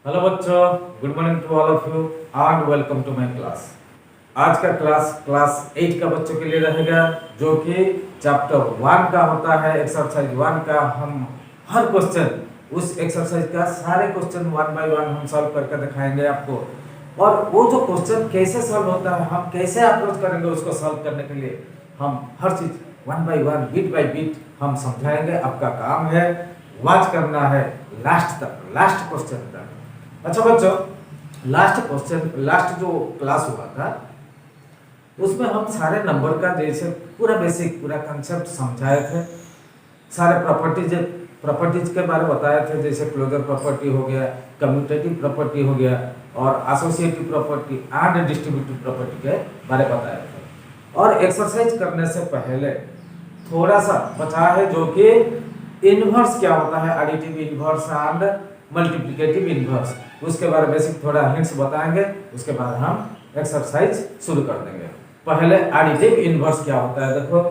Hello बच्चों, good morning to all of you and welcome to my class. आज का class 8 का बच्चों के लिए रहेगा, जो कि चैप्टर 1 का होता है। एक्सरसाइज 1 का हम हर क्वेश्चन, उस एक्सरसाइज का सारे क्वेश्चन 1 बाय 1 हम सॉल्व करके दिखाएंगे आपको। और वो जो क्वेश्चन कैसे सॉल्व होता है, हम कैसे अप्रोच करेंगे उसको सॉल्व करने के लिए, हम हर चीज 1 बाय 1 बिट बाय बिट हम समझाएंगे। आपका काम है वॉच करना है लास्ट तक, लास्ट क्वेश्चन तक। अच्छा बच्चों, लास्ट जो क्लास हुआ था उसमें हम सारे नंबर का जैसे पूरा बेसिक पूरा कंसेप्ट समझाए थे। सारे प्रॉपर्टीज के बारे में बताए थे, जैसे क्लोजर प्रॉपर्टी हो गया, कम्यूटेटिव प्रॉपर्टी हो गया, और associative property and distributive property के बारे में बताए थे। और एक्सरसाइज करने से पहले थोड़ा सा बचा है, जो कि इनवर्स क्या होता है, additive inverse and multiplicative inverse, उसके बारे में बेसिक थोड़ा हिंट्स बताएंगे। उसके बाद हम एक्सरसाइज शुरू कर देंगे। पहले एडिटिव इनवर्स क्या होता है। देखो,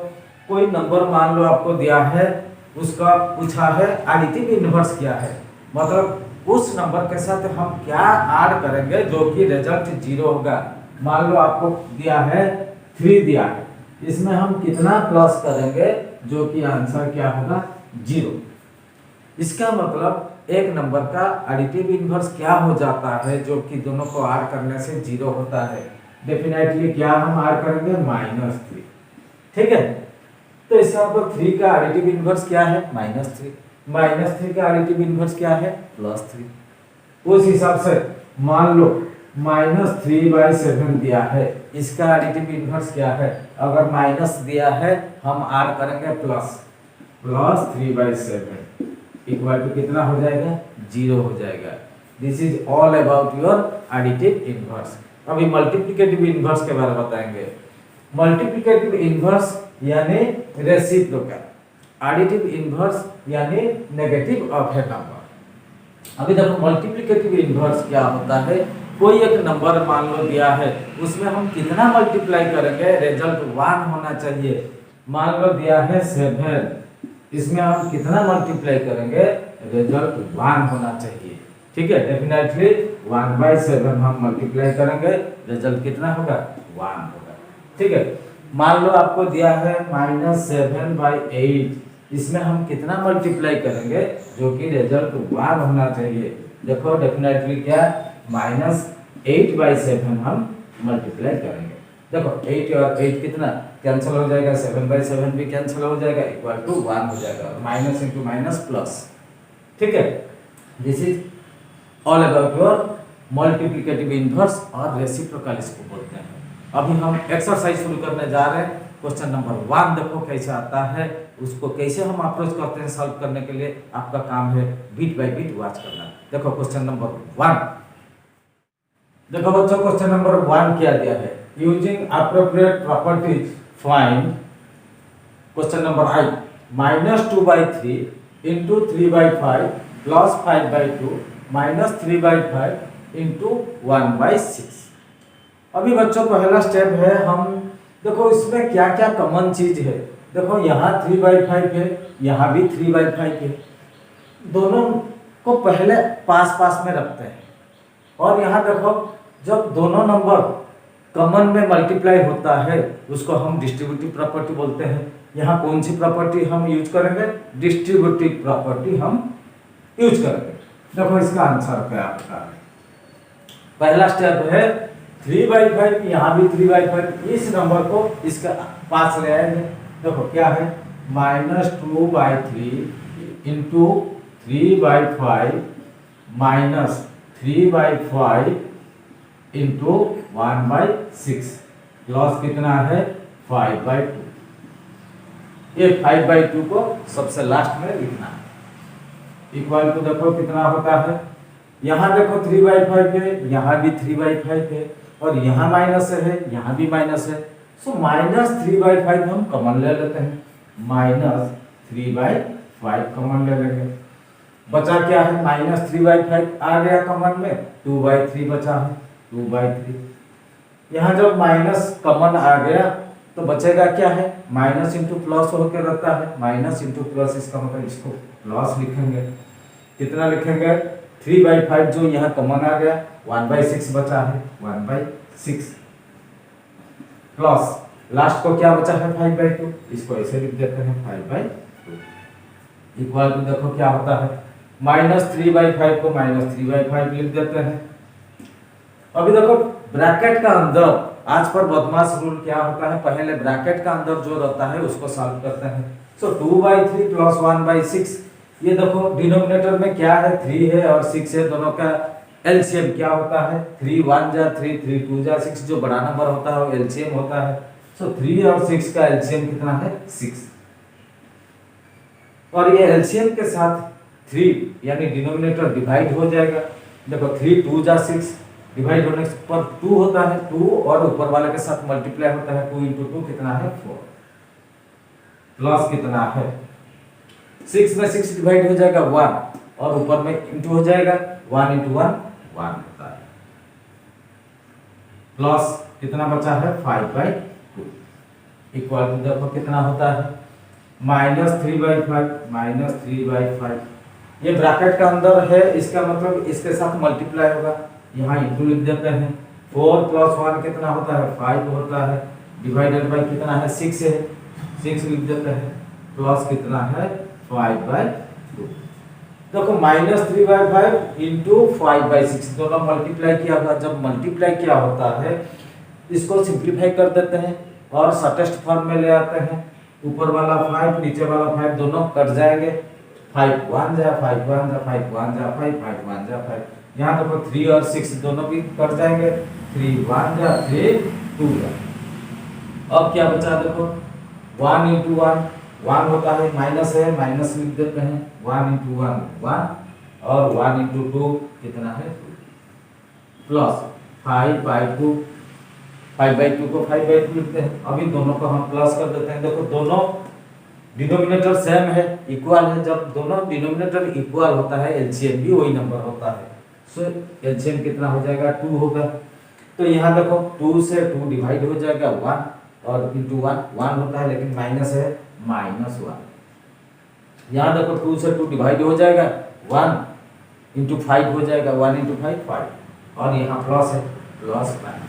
कोई नंबर मान लो आपको दिया है, उसका पूछा है एडिटिव इनवर्स क्या है, मतलब उस नंबर के साथ हम क्या ऐड करेंगे जो कि रिजल्ट 0 होगा। मान लो आपको दिया है 3 दिया है, इसमें हम कितना प्लस करेंगे जो कि आंसर क्या होगा 0। इसका मतलब एक नंबर का एडिटिव इनवर्स क्या हो जाता है, जो कि दोनों को ऐड करने से 0 होता है। डेफिनेटली क्या हम ऐड करेंगे -3, ठीक है। तो इसका मतलब 3 का एडिटिव इनवर्स क्या है -3, -3 का एडिटिव इनवर्स क्या है +3। उस हिसाब से मान लो -3/7 दिया है, इसका एडिटिव इनवर्स क्या है, अगर माइनस दिया है हम ऐड करेंगे +3/7 इक्वल टू कितना हो जाएगा 0 हो जाएगा। This is all about your additive inverse. अभी मल्टीप्लिकेटिव इनवर्स के बारे में बताएंगे। मल्टीप्लिकेटिव इनवर्स यानी रेसिप्रोकल, एडिटिव इनवर्स यानी नेगेटिव ऑफ ए नंबर। अभी देखो, मल्टीप्लिकेटिव इनवर्स क्या होता है, कोई एक नंबर मान लो दिया है, उसमें हम कितना मल्टीप्लाई करेंगे, रिजल्ट 1 होना चाहिए। मान लो दिया है 7, इसमें हम कितना मल्टीप्लाई करेंगे, रिजल्ट 1 होना चाहिए, ठीक है। डेफिनेटली 1/7 हम मल्टीप्लाई करेंगे, रिजल्ट कितना होगा 1 होगा, ठीक है। मान लो आपको दिया है -7/8, इसमें हम कितना मल्टीप्लाई करेंगे जो कि रिजल्ट 1 होना चाहिए। देखो, डेफिनेटली क्या -8/7 हम मल्टीप्लाई करेंगे। देखो 8 और 8 कितना कैंसिल हो जाएगा, 7/7 भी कैंसिल हो जाएगा, इक्वल टू 1 हो जाएगा, माइनस इंटू माइनस प्लस, ठीक है। This is all about your multiplicative inverse और रेसिप्रोकल इसको बोलते हैं। अभी हम एक्सरसाइज शुरू करने जा रहे हैं। क्वेश्चन नंबर 1 देखो कैसे आता है, उसको कैसे हम अप्रोच करते हैं सॉल्व करने के लिए। आपका काम है बिट बाय बिट वॉच करना। देखो क्वेश्चन नंबर 1, देखो बच्चों, क्वेश्चन नंबर 1 क्या दिया है, using appropriate properties find. Question number I, -2/3 into 3/5 plus 5/2 -3/5 into 1/6। अभी बच्चों पहला स्टेप है, हम देखो इसमें क्या क्या कॉमन चीज है। देखो यहाँ 3/5 है, यहाँ भी 3/5 है, दोनों को पहले पास पास में रखते हैं। और यहाँ देखो, जब दोनों नंबर कॉमन में मल्टीप्लाई होता है उसको हम डिस्ट्रीब्यूटिव प्रॉपर्टी बोलते हैं। यहाँ कौन सी प्रॉपर्टी हम यूज करेंगे, डिस्ट्रीब्यूटिव प्रॉपर्टी हम यूज करेंगे। देखो इसका आंसर क्या आपका पहला स्टेप है 3/5, यहाँ भी 3/5, इस नंबर को इसका पास ले आएंगे। देखो क्या है, -2/3 इंटू 3/5 -3/5 इंटू 1/6 प्लस कितना है 5/2। ये 5/2 को सबसे लास्ट में लिखना है, इक्वल टू देखो कितना होता है, यहाँ देखो 3/5 है, यहाँ भी 3/5 है, और यहाँ माइनस है, यहाँ भी माइनस है। सो -3/5 हम कॉमन ले लेते हैं, -3/5 कॉमन ले लेंगे। बचा क्या है, -3/5 आ गया कॉमन में, 2/3 बचा है, 2/3। यहाँ जब माइनस कॉमन आ गया तो बचेगा क्या है, माइनस इंटू प्लस होकर रहता है, माइनस इंटू प्लस, इसका मतलब इसको प्लस लिखेंगे। कितना लिखेंगे 3/5 जो यहाँ कॉमन आ गया, 1/6 बचा है, 1/6 प्लस लास्ट को क्या बचा है 5/2, इसको ऐसे लिख देते हैं 5/2 इक्वल टू देखो क्या होता है -3/5 को -3/5 लिख देते हैं। अभी देखो ब्रैकेट का अंदर आज पर बदमाश रूल क्या होता है, पहले ब्रैकेट का अंदर जो रहता है उसको सॉल्व करते हैं। सो 2/3 प्लस 1/6, ये देखो डिनोमिनेटर में क्या है 3 है और 6 है, दोनों का एलसीएम क्या होता है 3 1 जा 3 3 2 जा 6, जो बड़ा नंबर होता है वो एलसीएम होता है। सो 3 और 6 का एलसीएम कितना है 6, और ये एलसीएम के साथ 3 यानी डिनोमिनेटर डिवाइड हो जाएगा। देखो 3 2 जा 6 डिवाइड होने पर 2 होता है, 2 और ऊपर वाले के साथ मल्टीप्लाई होता है, 2 × 2 कितना है 4 प्लस कितना है 6 में 6 डिवाइड हो जाएगा 1 और ऊपर में इंटू हो जाएगा 1 × 1 1 होता है प्लस कितना बचा है 5/2 इक्वल टू देखो कितना होता है -3/5 ये ब्रैकेट का अंदर है, इसका मतलब इसके साथ मल्टीप्लाई होगा, यहाँ इंटू लिख देते हैं। 4 + 1 कितना होता है 5 होता है, डिवाइडेड बाय कितना है 6 है, 6 लिख देते हैं प्लस कितना है 5/2। देखो -3/5 इंटू 5/6 दोनों मल्टीप्लाई किया होगा, जब मल्टीप्लाई किया होता है इसको सिंप्लीफाई कर देते हैं और शॉर्टेस्ट फॉर्म में ले आते हैं। ऊपर वाला 5 नीचे वाला 5 दोनों कट जाएंगे, 5 1 जा 5 1 जा 5 1 जा 5 5 1 जा 5, यहाँ देखो 3 और 6 दोनों भी कट जाएंगे, 3 1 जा 3 2 जा। अब क्या बचा देखो 1 × 1 1 होता है, माइनस है माइनस लिख देते हैं, 1 × 1 1 और 1 × 2 कितना है 2 प्लस 5/2 5/2 को 5/2 लिखते हैं। अभी दोनों को हम प्लस कर देते हैं, देखो दोनों डिनोमिनेटर सेम है, इक्वल है, जब दोनों डिनोमिनेटर इक्वल होता है एलसीएम भी वही नंबर होता है। सो एलसीएम कितना हो जाएगा 2 होगा, तो यहाँ देखो 2 से 2 डिवाइड हो जाएगा 1 और इंटू 1 1 होता है लेकिन माइनस है -1। यहाँ देखो 2 से 2 डिवाइड हो जाएगा 1 × 5 हो जाएगा, 1 × 5 5 और यहाँ प्लस है प्लस 5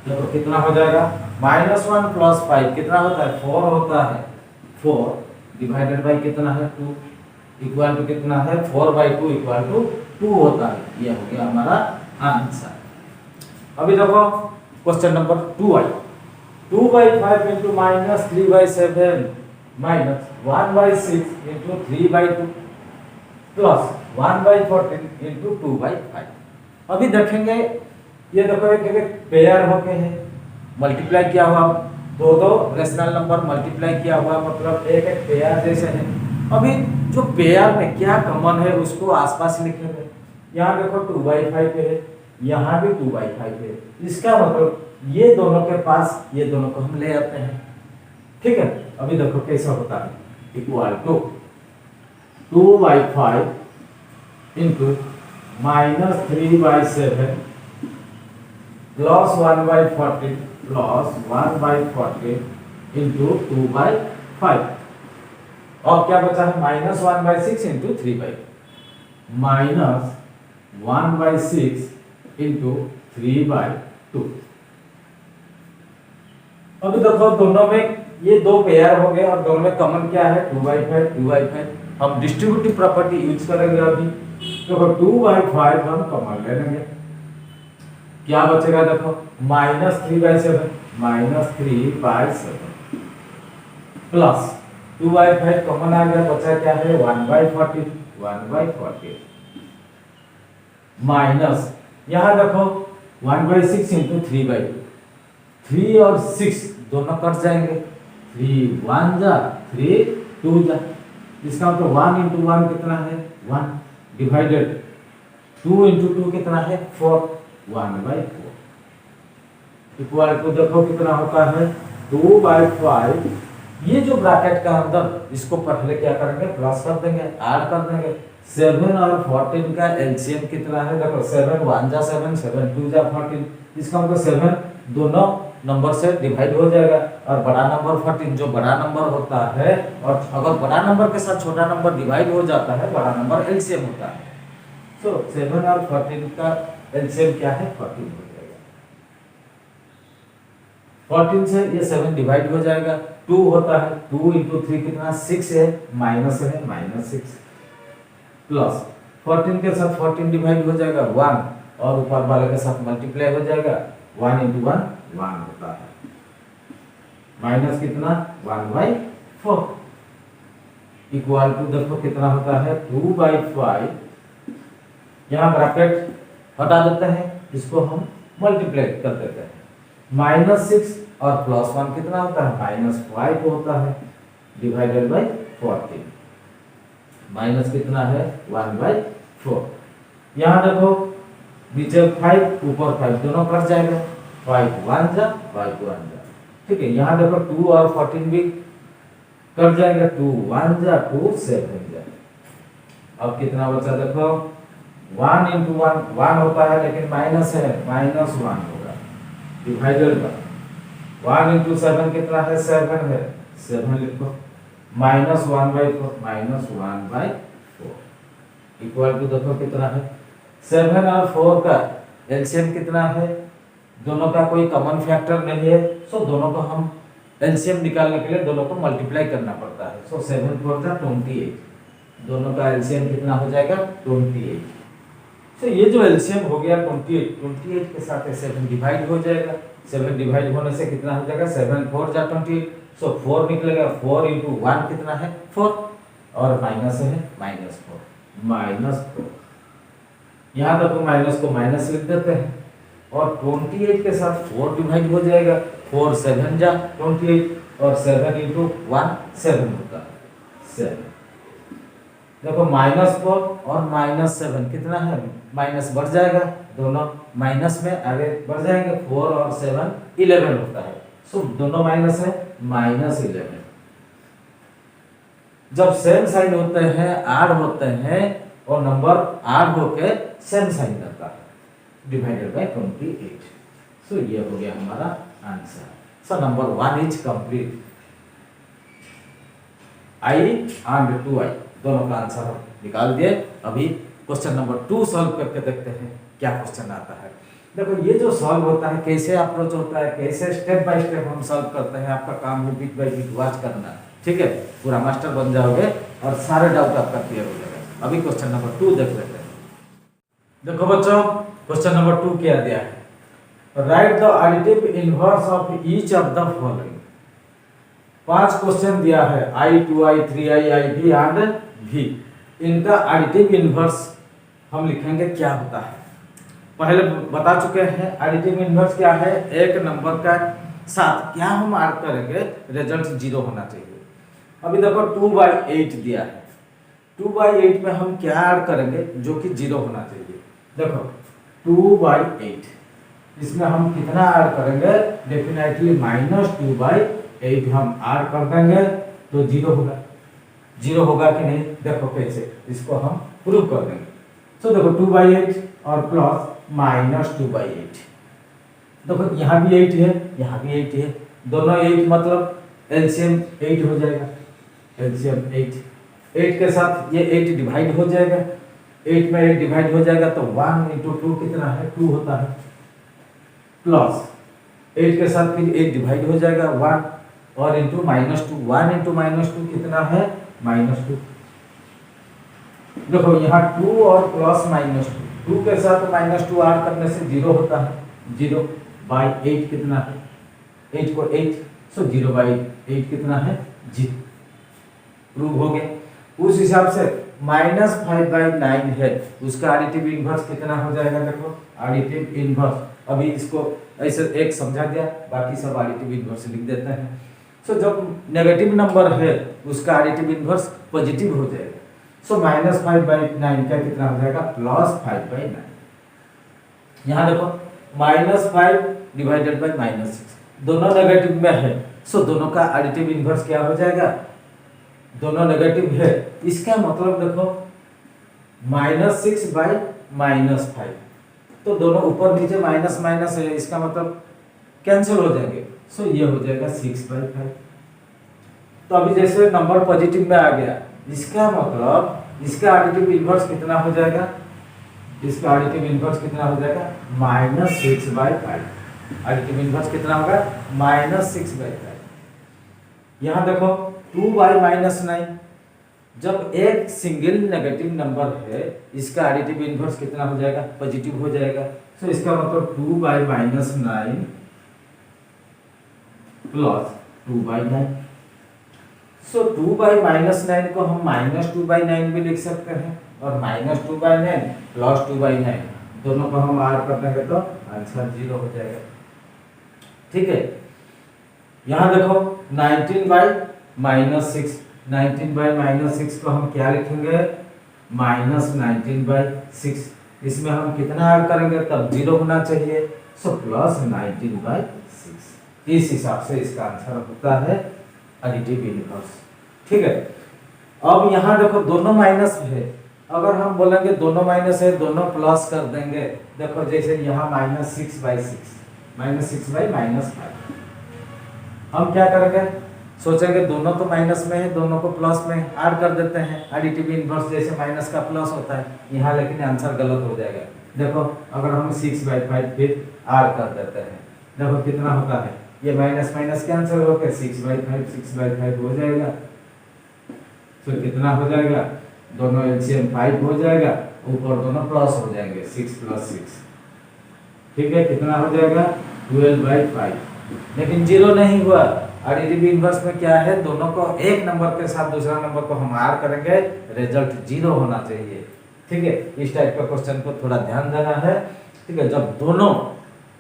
देखो कितना हो जाएगा -1 + 5 कितना होता है 4 होता है, 4 डिवाइडेड बाय कितना है 2 इक्वल टू कितना है 4/2 इक्वल टू 2 होता है। ये हो गया हमारा आंसर। अभी देखो क्वेश्चन नंबर 2i 2/5 × -3/7 -1/6 × 3/2 प्लस 1/14 × 2/5। अभी देखेंगे ये देखो एक पेयर होके है, मल्टीप्लाई किया हुआ दो रेशनल नंबर मल्टीप्लाई किया हुआ मतलब एक पेयर जैसे है। अभी जो पेयर में क्या कॉमन है उसको आसपास लिखेंगे, यहाँ देखो 2/5 है, यहाँ भी 2/5 है, इसका मतलब ये दोनों के पास ये दोनों को हम ले आते हैं, ठीक है। अभी देखो कैसा होता है इक्वल टू 2/5 × -3/7 प्लस 1/14 प्लस 1/14 × 2/5। और क्या बचा है -1/6 × 3/2 -1/6 × 3/2। अभी देखो दोनों में ये दो पेयर हो गए और दोनों में कॉमन क्या है 2/5। हम डिस्ट्रीब्यूटिव प्रॉपर्टी यूज करेंगे। अभी देखो 2/5 हम कॉमन ले लेंगे, क्या बचेगा देखो -3/7 -3/7 प्लस 2/5 कॉमन आ गया, बचा क्या है 1/14 माइनस यहाँ देखो 1/6 × 3/2 3 और 6 दोनों कट जाएंगे, 3 1 जा 3 2 जा, इसका मतलब 1 × 1 कितना है 1 डिवाइडेड 2 × 2 कितना है 4 1/4 इक्वल टू देखो कितना होता है 2/5। ये जो ब्रैकेट का अंदर इसको पहले क्या करेंगे प्लस कर देंगे, ऐड कर देंगे। 7 और 14 का एलसीएम कितना है देखो 7 1 जा 7 7 2 जा 14, इसका मतलब 7 दोनों नंबर से डिवाइड हो जाएगा, और बड़ा नंबर 14 जो बड़ा नंबर होता है, और अगर बड़ा नंबर के साथ छोटा नंबर डिवाइड हो जाता है, बड़ा नंबर एलसीएम होता है। सो 7 और 14 का एलसीएम क्या है? 14 हो जाएगा। 14 से ये 7 डिवाइड हो जाएगा, 2 होता है, 2 इंटू 3 कितना? 6 है, माइनस है, -6 प्लस 14 के साथ 14 डिवाइड हो जाएगा 1, और ऊपर वाले के साथ मल्टीप्लाई हो जाएगा, 1 इंटू 1 1 होता है, माइनस कितना? 1/4 इक्वल टू देखो कितना होता है? 2/5। यहाँ ब्रैकेट हटा देते हैं, इसको हम मल्टीप्लाई कर देते हैं, -6 और +1 कितना होता है? -5 होता है, डिवाइडेड बाई 14, माइनस कितना है? 1/4। यहाँ देखो नीचे 5 ऊपर 5 दोनों कट जाएगा, 5 1 जा 5 1 जा, ठीक है। यहाँ देखो 2 और 14 भी कट जाएगा, 2 1 जा 2 7 जा। अब कितना बचा? देखो 1 इंटू 1 1 होता है, लेकिन माइनस है, -1 होगा, डिवाइडेड बाय 1 इंटू 7 कितना है? 7 है, 7 लिखो, -1/4 इक्वल टू देखो कितना है? 7 और 4 का एलसीएम कितना है? दोनों का कोई कॉमन फैक्टर नहीं है, सो दोनों को हम एलसीएम निकालने के लिए दोनों को मल्टीप्लाई करना पड़ता है। सो 7 4 जा 28, दोनों का एलसीएम कितना हो जाएगा? 28। सो ये जो एलसीएम हो गया 28 के साथ 7 डिवाइड हो जाएगा, 7 डिवाइड होने से कितना हो जाएगा? 7 4 जा 28, सो 4 निकलेगा, 4 इंटू 1 कितना है? 4, और माइनस है, -4 यहाँ तक माइनस को माइनस लिख देते हैं, और 28 के साथ 4 डिवाइड हो जाएगा, 4 7 जा 28, और 7 इंटू 1 7 होता है, 7। देखो -4 और -7 कितना है? माइनस बढ़ जाएगा, दोनों माइनस में आगे बढ़ जाएंगे, 4 और 7 11 होता है, सो दोनों माइनस है, -11। जब सेम साइन होते हैं, ऐड होते हैं, और नंबर ऐड होके सेम साइन करता है, डिवाइडेड बाय 28। सो ये हो गया हमारा answer. So number 1 is complete. I and 2I दोनों का आंसर हम निकाल दिए। अभी क्वेश्चन नंबर 2 सॉल्व करके देखते हैं क्या क्वेश्चन आता है। देखो ये जो सॉल्व होता है, कैसे अप्रोच होता है, कैसे स्टेप बाय स्टेप हम सॉल्व करते हैं, आपका काम है बिट बाय बिट वॉच करना, ठीक है। पूरा मास्टर बन जाओगे और सारे डाउट आपका क्लियर हो जाएगा। अभी क्वेश्चन नंबर 2 देख लेते हैं। देखो बच्चों, क्वेश्चन नंबर 2 क्या दिया है? Right the additive inverse of each of the following. 5 question दिया है, I 2I 3I IB and V। इनका एडिटिव इनवर्स हम लिखेंगे क्या होता है। पहले बता चुके हैं एडिटिव इनवर्स क्या है। एक नंबर का साथ क्या हम ऐड करेंगे, रिजल्ट 0 होना चाहिए। अभी देखो 2/8 दिया है, 2/8 में हम क्या ऐड करेंगे जो कि 0 होना चाहिए। देखो 2/8 इसमें हम कितना ऐड करेंगे, डेफिनेटली -2/8 हम ऐड कर देंगे तो 0 होगा। 0 होगा कि नहीं, देखो कैसे इसको हम प्रूव कर देंगे। सो देखो 2/8 और प्लस -2/8। देखो यहाँ भी 8 है, यहाँ भी 8 है, दोनों 8 मतलब एलसीएम 8 हो जाएगा। एलसीएम 8 के साथ ये 8 डिवाइड हो जाएगा, 8 में 8 डिवाइड हो जाएगा तो 1 इंटू 2 कितना है, 2 होता है। प्लस 8 के साथ फिर 8 डिवाइड हो जाएगा 1, और इंटू -2, 1 इंटू -2 कितना है, -2। देखो यहाँ 2 और प्लस -2, 2 के साथ -2 ऐड करने से 0 होता है। 0/8 कितना है, 8 को 8, सो 0/8 कितना है, 0। प्रूव हो गया। उस हिसाब से -5/9 है, उसका एडिटिव इनवर्स कितना हो जाएगा। देखो एडिटिव इनवर्स, अभी इसको ऐसे एक समझा दिया, बाकी सब एडिटिव इनवर्स लिख देते हैं। सो जब नेगेटिव नंबर है उसका एडिटिव इनवर्स पॉजिटिव हो जाएगा। सो -5/9 का कितना हो जाएगा, +5/9। यहाँ देखो -5 डिवाइडेड बाय -6, दोनों नेगेटिव में है, सो दोनों का एडिटिव इनवर्स क्या हो जाएगा, दोनों नेगेटिव है। इसका मतलब देखो -6/-5, तो दोनों ऊपर नीचे माइनस माइनस है, इसका मतलब कैंसिल हो जाएंगे। सो ये हो जाएगा 6/5। तो अभी जैसे नंबर पॉजिटिव में आ गया, इसका मतलब इसका एडिटिव इनवर्स कितना हो जाएगा, इसका एडिटिव इनवर्स कितना हो जाएगा -6/5। एडिटिव इनवर्स कितना होगा -6/5। यहाँ देखो 2/-9, जब एक सिंगल नेगेटिव नंबर है इसका एडिटिव इनवर्स कितना हो जाएगा, पॉजिटिव हो जाएगा। सो इसका मतलब 2/-9 प्लस 2/9। सो 2/-9 को हम -2/9 भी लिख सकते हैं, और -2/9 प्लस 2/9 दोनों को हम ऐड कर देंगे तो आंसर 0 हो जाएगा। ठीक है, यहाँ देखो 19/-6, 19/-6 को हम क्या लिखेंगे -19/6। इसमें हम कितना ऐड करेंगे तब 0 होना चाहिए, सो प्लस 19/6। इस हिसाब से इसका आंसर होता है एडिटिव इनवर्स। ठीक है, अब यहाँ देखो दोनों माइनस है, अगर हम बोलेंगे दोनों माइनस है दोनों प्लस कर देंगे। देखो जैसे यहाँ -6/6, -6/-5, हम क्या करेंगे, सोचेंगे दोनों तो माइनस में है, दोनों को प्लस में ऐड कर देते हैं। एडिटिव इनवर्स जैसे माइनस का प्लस होता है, यहाँ लेकिन आंसर गलत हो जाएगा। देखो अगर हम 6/5 फिर ऐड कर देते हैं, देखो कितना होता है, ये माइनस माइनस कैंसिल होकर 6/5 हो जाएगा। तो कितना हो जाएगा, दोनों एलसीएम 5 हो जाएगा, ऊपर दोनों प्लस हो जाएंगे 6 + 6। ठीक है, कितना हो जाएगा 12/5। लेकिन 0 नहीं हुआ, एडिटिव इनवर्स में क्या है, दोनों को एक नंबर के साथ दूसरा नंबर को हम ऐड करेंगे, रिजल्ट 0 होना चाहिए। ठीक है, इस टाइप का क्वेश्चन को थोड़ा ध्यान देना है। ठीक है, जब दोनों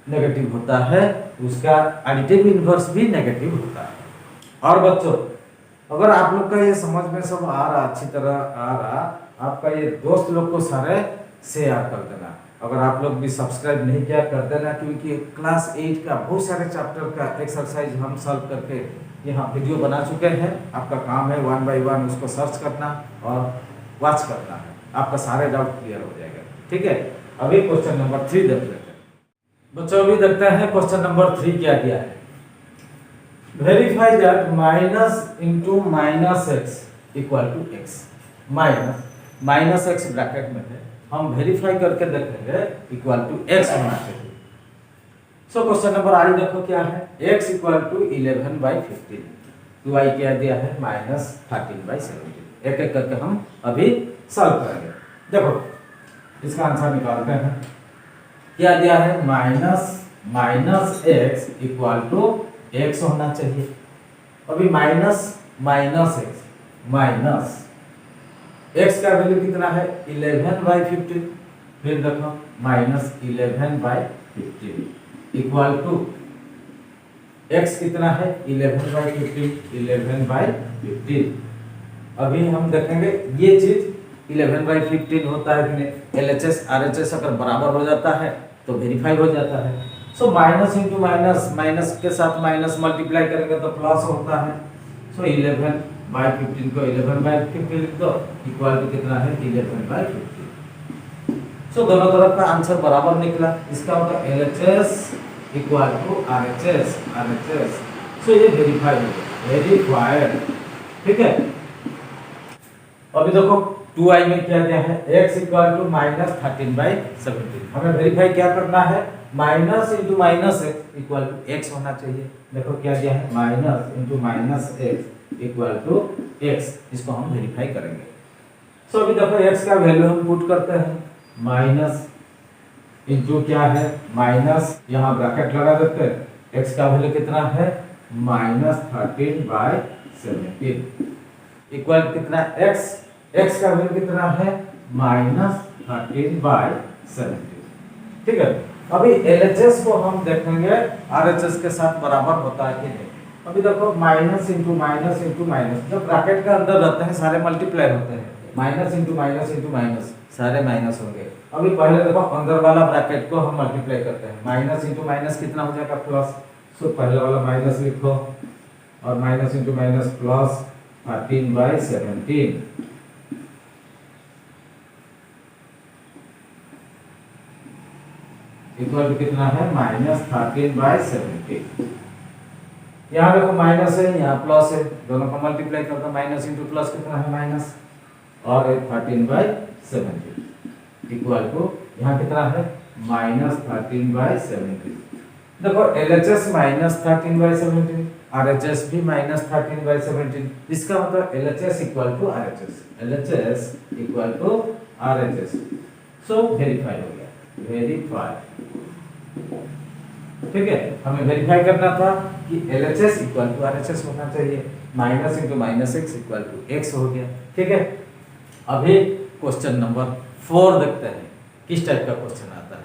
नेगेटिव होता है उसका एडिटिव इनवर्स भी नेगेटिव होता है। और बच्चों अगर आप लोग का ये समझ में सब आ रहा, अच्छी तरह आ रहा, आपका ये दोस्त लोग को सारे शेयर कर देना। अगर आप लोग भी सब्सक्राइब नहीं किया कर देना, क्योंकि क्लास 8 का बहुत सारे चैप्टर का एक्सरसाइज हम सॉल्व करके यहाँ वीडियो बना चुके हैं। आपका काम है 1 बाय 1 उसको सर्च करना और वॉच करना है, आपका सारे डाउट क्लियर हो जाएगा। ठीक है, अभी क्वेश्चन नंबर 3 देख लेते हैं बच्चों। अभी देखते हैं क्वेश्चन नंबर 3 क्या दिया है। Verify that -(-x) = x। -(x) bracket में है, हम वेरीफाई करके देखेंगे =x होना चाहिए। सो क्वेश्चन नंबर आगे देखो क्या है, x = 11/15। 2i क्या दिया है -13/17। एक एक करके हम अभी सॉल्व करेंगे। देखो इसका आंसर निकालते हैं। क्या दिया है, -(x) = x होना चाहिए। अभी x का वैल्यू कितना है 11/15। फिर देखो -11/15 इक्वल टू x कितना है 11/15। अभी हम देखेंगे ये चीज 11/15 होता है कि नहीं। LHS RHS अगर बराबर हो जाता है तो वेरीफाई हो जाता है। So minus into minus, minus के साथ माइनस मल्टीप्लाई करेंगे तो प्लस होता है। सो 11/15 को 11/15 लिख दो, इक्वल टू कितना है 11/15। सो दोनों तरफ का आंसर बराबर निकला। इसका मतलब LHS = RHS। सो ये वेरीफाई हो गया, वेरीफाइड। ठीक है, अभी देखो 2i में क्या दिया है, x = -13/17। हमें वेरीफाई क्या करना है, minus into minus x equal to x होना चाहिए। देखो क्या दिया है, minus into minus x equal to x। इसको हम वेरीफाई करेंगे। सो अभी देखो x का वैल्यू हम पुट करते हैं, माइनस इंटू क्या है माइनस, यहाँ ब्रैकेट लगा देते हैं। x का वैल्यू कितना है -13/17 इक्वल कितना x का वैल्यू कितना है -13/17। ठीक है, अभी LHS को हम देखेंगे RHS के साथ बराबर होता है कि नहीं। अभी देखो minus into minus into minus, जब ब्रैकेट के अंदर रहते हैं सारे मल्टीप्लाई होते हैं। Minus into minus into minus सारे माइनस होंगे। अभी पहले देखो अंदर वाला ब्रैकेट को हम मल्टीप्लाई करते हैं, माइनस इंटू माइनस कितना हो जाएगा प्लस। सो पहले वाला माइनस लिखो और minus into minus plus 13/17। Equal to कितना है -13/17। यहाँ देखो माइनस है, यहाँ प्लस है, दोनों को मल्टीप्लाई करते माइनस इंटू प्लस कितना है माइनस, और 13/17 इक्वल टू यहाँ कितना है -13/17। देखो LHS -13/17, RHS भी -13/17, इसका मतलब LHS equal to RHS, LHS equal to RHS। So verify हो गया, वेरीफाई। ठीक है, हमें वेरीफाई करना था कि LHS इक्वल टू RHS होना चाहिए, minus into minus x equal to x हो गया। ठीक है, अभी क्वेश्चन नंबर 4 देखते हैं किस टाइप का क्वेश्चन आता है।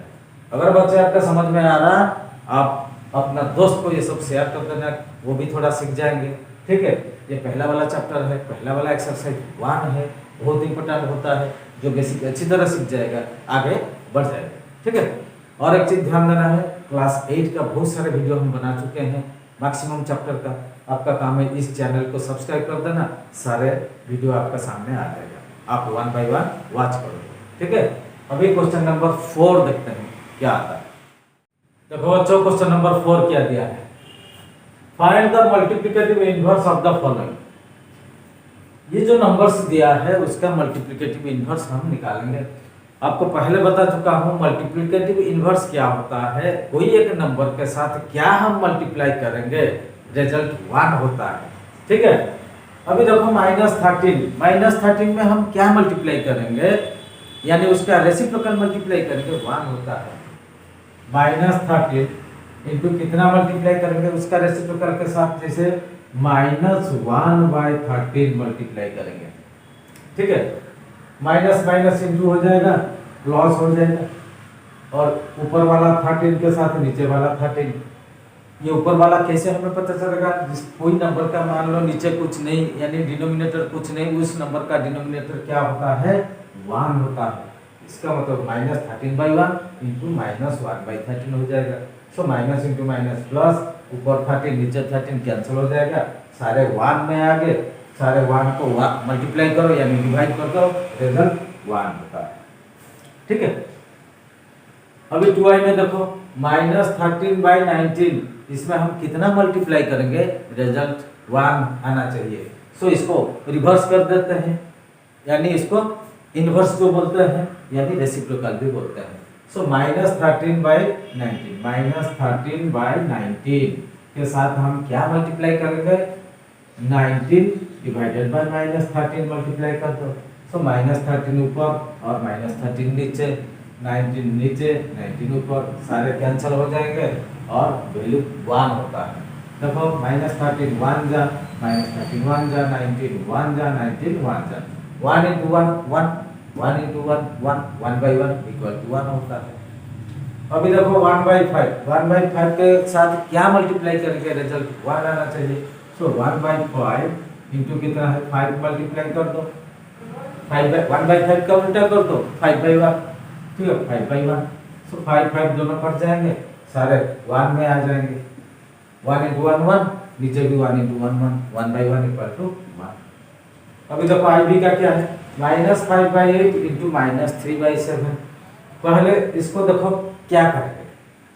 अगर बच्चे आपका समझ में आ रहा, आप अपना दोस्त को ये सब शेयर कर देना, वो भी थोड़ा सीख जाएंगे। ठीक है, ये पहला वाला चैप्टर है, पहला वाला एक्सरसाइज 1 है, बहुत इंपॉर्टेंट होता है, जो बेसिक अच्छी तरह सीख जाएगा आगे बढ़ जाएगा। ठीक है, और एक चीज ध्यान देना है, क्लास 8 का बहुत सारे वीडियो हम बना चुके हैं, मैक्सिमम चैप्टर का। आपका काम है इस चैनल को सब्सक्राइब कर देना, सारे वीडियो आपका सामने आ जाएगा, आप 1 बाय 1 वॉच करोगे। ठीक है, अभी क्वेश्चन नंबर 4 देखते हैं क्या आता है। देखो बच्चों, क्वेश्चन नंबर 4 क्या दिया है, find the multiplicative inverse of the following. ये जो नंबर्स दिया है उसका मल्टीप्लिकेटिव इनवर्स हम निकालेंगे। आपको पहले बता चुका हूं मल्टीप्लिकेटिव इनवर्स क्या होता है, कोई एक नंबर के साथ क्या हम मल्टीप्लाई करेंगे, रिजल्ट 1 होता है। ठीक है, अभी देखो -13 में हम क्या मल्टीप्लाई करेंगे, यानी उसका रेसिप्रोकल मल्टीप्लाई करेंगे, 1 होता है। -13 इंटू कितना मल्टीप्लाई करेंगे उसका रेसिप्रोकल के साथ, जैसे -1/13 मल्टीप्लाई करेंगे। ठीक है, माइनस माइनस इंटू हो जाएगा, प्लस हो जाएगा, और ऊपर वाला 13 के साथ नीचे वाला 13। ये ऊपर वाला कैसे हमें पता चलेगा, जिस कोई नंबर का मान लो नीचे कुछ नहीं, यानी डिनोमिनेटर कुछ नहीं, उस नंबर का डिनोमिनेटर क्या होता है 1 होता है। इसका मतलब -13/1 इंटू -1/13 हो जाएगा। So minus into minus plus, ऊपर 13 नीचे 13 कैंसिल हो जाएगा, सारे 1 में आ गए, सारे 1 को मल्टीप्लाई करो यानी डिवाइड कर दो, रिजल्ट 1 होता है। ठीक है, अभी 2i में देखो -13/19, इसमें हम कितना मल्टीप्लाई करेंगे, रिजल्ट 1 आना चाहिए। सो इसको रिवर्स कर देते हैं, यानी इसको इनवर्स को बोलते हैं, यानी रेसिप्रोकल भी बोलते हैं। सो -13/19 के साथ हम क्या मल्टीप्लाई करेंगे, 19 डिवाइडेड बाय -13 मल्टीप्लाई कर दो। सो -13 ऊपर और -13 नीचे, 19 नीचे 19 ऊपर, सारे कैंसिल हो जाएंगे और वैल्यू 1 होता है। देखो -13 1 जा, -13 1 जा, 19 1 जा, 19 1 जा, 1 इंटू 1 1, 1 इंटू 1 1, 1/1 इक्वल टू 1 होता है। अभी देखो 1/5 के साथ क्या मल्टीप्लाई करेंगे, रिजल्ट 1 आना चाहिए। सो 1/5 इंटू कितना है 5 मल्टीप्लाई कर दो, 1/5 का उल्टा कर दो 5/1। ठीक है, 5/1। सो 5 दोनों कट जाएंगे, सारे 1 में आ जाएंगे, 1 इंटू 1 1, नीचे भी 1 इंटू 1 1, 1/1 इक्वल टू 1। अभी देखो IB का क्या है, -5/8 इंटू -3/7। पहले इसको देखो क्या करेंगे,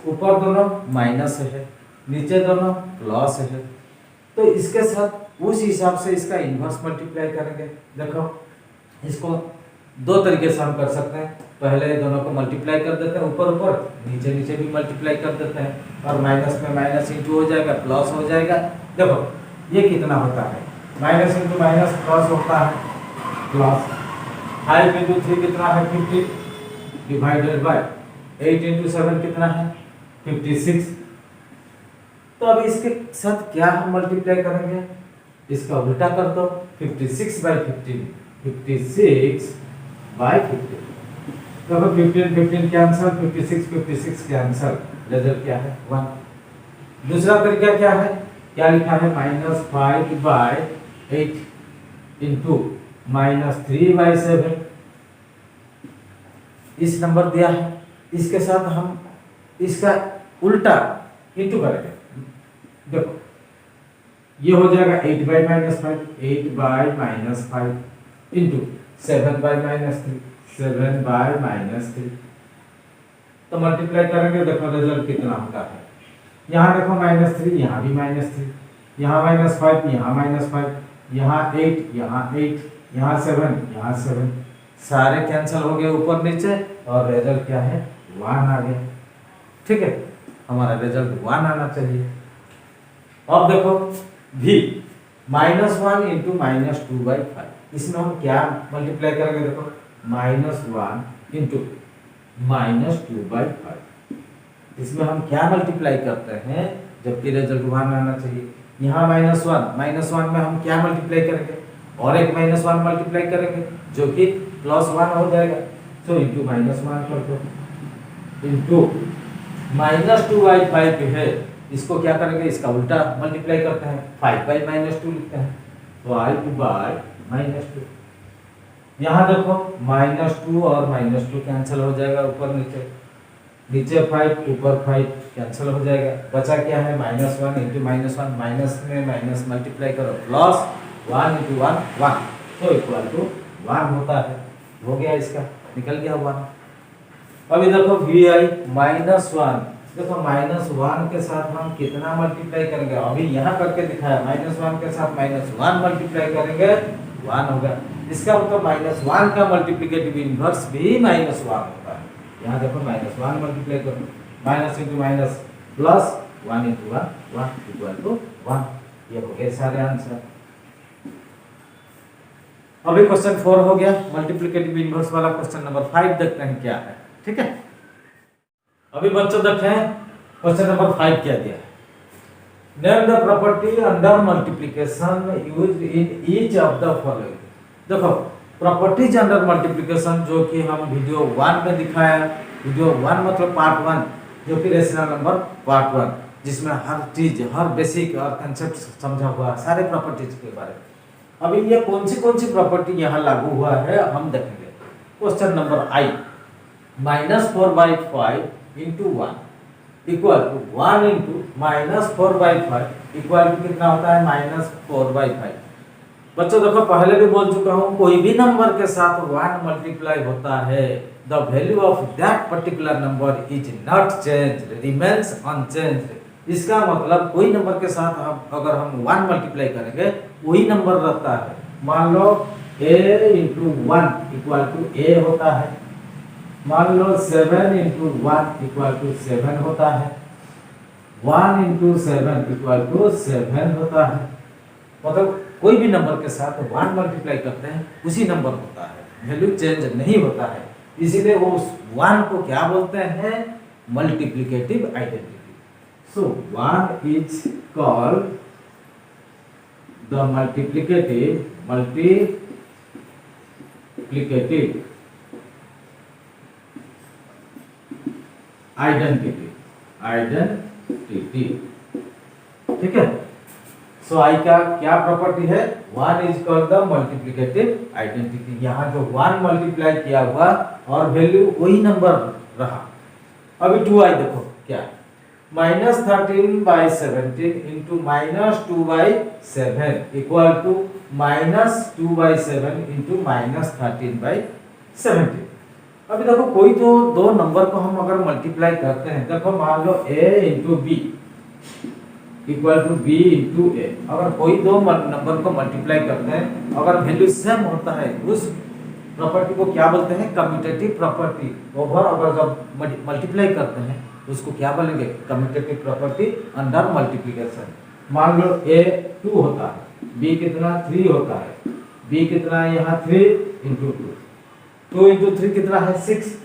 ऊपर दोनों माइनस है, नीचे दोनों प्लस है, तो इसके साथ उस हिसाब से इसका इन्वर्स मल्टीप्लाई करेंगे। देखो इसको दो तरीके से हम कर सकते हैं, पहले दोनों को मल्टीप्लाई कर देते हैं ऊपर ऊपर, नीचे नीचे भी मल्टीप्लाई कर देते हैं, और माइनस में माइनस इंटू हो जाएगा, प्लस हो जाएगा। देखो ये कितना होता है, माइनस इंटू माइनस प्लस होता है, प्लस 5 इंटू 3 कितना है 50 डिवाइडेड बाय 8 इंटू 7 कितना है 56। तो अब इसके साथ क्या हम मल्टीप्लाई करेंगे, इसका उल्टा कर दो, 56/15, 56/15। तो 15 कैंसल, 56 कैंसल, रिजल्ट क्या है 1। दूसरा तरीका क्या है, क्या लिखा है -5/8 इंटू -3/7। इस नंबर दिया है, इसके साथ हम इसका उल्टा इंटू करेंगे। देखो ये हो जाएगा 8/-5, 8/-5 इंटू 7/-3, 7/-3। तो तो मल्टीप्लाई करेंगे, देखो रिजल्ट कितना होता है। यहाँ देखो -3, यहाँ भी -3, यहाँ -5, यहाँ -5, यहाँ 8, यहाँ 8, यहाँ 7, यहाँ 7, सारे कैंसिल हो गए ऊपर नीचे और रिजल्ट क्या है 1 आ गया। ठीक है, हमारा रिजल्ट 1 आना चाहिए। अब देखो v -1 इंटू -2/5, इसमें हम क्या मल्टीप्लाई करेंगे, देखो -1 इंटू -2/5, इसमें हम क्या मल्टीप्लाई करते हैं जबकि रिजल्ट 1 आना चाहिए। यहाँ -1 में हम क्या मल्टीप्लाई करेंगे, और एक -1 मल्टीप्लाई करेंगे जो कि +1 हो जाएगा, तो इंटू -1 कर दो, इंटू -2/5 है, इसको क्या करेंगे, इसका उल्टा मल्टीप्लाई करते हैं, 5/-2 लिखते हैं, 5/-2। यहाँ देखो -2 और -2 कैंसिल हो जाएगा ऊपर नीचे, नीचे 5 ऊपर 5 कैंसिल हो जाएगा, बचा क्या है -1 इंटू -1, माइनस में माइनस मल्टीप्लाई करो, +1 इंटू 1 1, तो इक्वल टू 1 होता है। हो गया, इसका निकल गया 1। अभी देखो vi -1, देखो -1 के साथ हम कितना मल्टीप्लाई करेंगे, अभी यहाँ करके दिखाया, -1 के साथ -1 मल्टीप्लाई करेंगे 1 होगा। इसका मतलब -1 का मल्टीप्लिकेटिव इनवर्स भी -1 होता है। यहाँ देखो -1 मल्टीप्लाई करो, minus into minus plus 1 into 1 equal to 1। ये हो गए सारे आंसर। अभी क्वेश्चन 4 हो गया, मल्टीप्लिकेटिव इनवर्स वाला। क्वेश्चन नंबर 5 देखते हैं क्या है। ठीक है, अभी बच्चों देखें क्वेश्चन नंबर 5 क्या दिया है। Name the property under multiplication used in each of the following. देखो प्रॉपर्टीज अंडर मल्टीप्लिकेशन जो कि हम वीडियो 1 में दिखाया, वीडियो 1 मतलब पार्ट 1, जो कि रेशनल नंबर पार्ट 1, जिसमें हर चीज, हर बेसिक और कंसेप्ट समझा हुआ है, सारे प्रॉपर्टीज के बारे में। अभी ये कौन सी प्रॉपर्टी यहाँ लागू हुआ है हम देखेंगे। Question number I, -4/5 into 1 equal to 1 into -4/5 equal to कितना होता है -4/5। बच्चों देखो पहले भी बोल चुका हूँ, कोई भी नंबर के साथ 1 मल्टीप्लाई होता है, the value of that particular number is not change, remains unchanged. इसका मतलब कोई नंबर के साथ अगर हम 1 मल्टीप्लाई करेंगे वही नंबर रहता है। मान लो a into 1 equal to a होता है, मान लो 7 इंटू 1 इक्वल टू 7 होता है, 1 इंटू 7 इक्वल टू 7 होता है। मतलब कोई भी नंबर के साथ 1 मल्टीप्लाई करते हैं उसी नंबर होता है, वैल्यू चेंज नहीं होता है। इसीलिए वो उस 1 को क्या बोलते हैं, multiplicative identity. So 1 is called the multiplicative identity. ठीक है, सो आई का क्या प्रॉपर्टी है, 1 is called the multiplicative identity. यहाँ जो 1 मल्टीप्लाई किया हुआ और वैल्यू वही नंबर रहा। अभी 2i देखो क्या, -13/17 इंटू -2/7 इक्वल टू -2/7 इंटू -13/17। अभी देखो कोई तो दो नंबर को हम अगर मल्टीप्लाई करते हैं, देखो मान लो a into B equal to B into A, अगर कोई दो नंबर को मल्टीप्लाई करते हैं, अगर वैल्यू सेम होता है, उस प्रॉपर्टी को क्या बोलते हैं, कम्यूटेटिव प्रॉपर्टी। ओवर अगर जब मल्टीप्लाई करते हैं उसको क्या बोलेंगे, कम्यूटेटिव प्रॉपर्टी अंडर मल्टीप्लिकेशन। मान लो a 2 होता है, b कितना 3 होता है, b कितना है यहाँ 3 इंटू 2 इंटू 3 कितना है 6,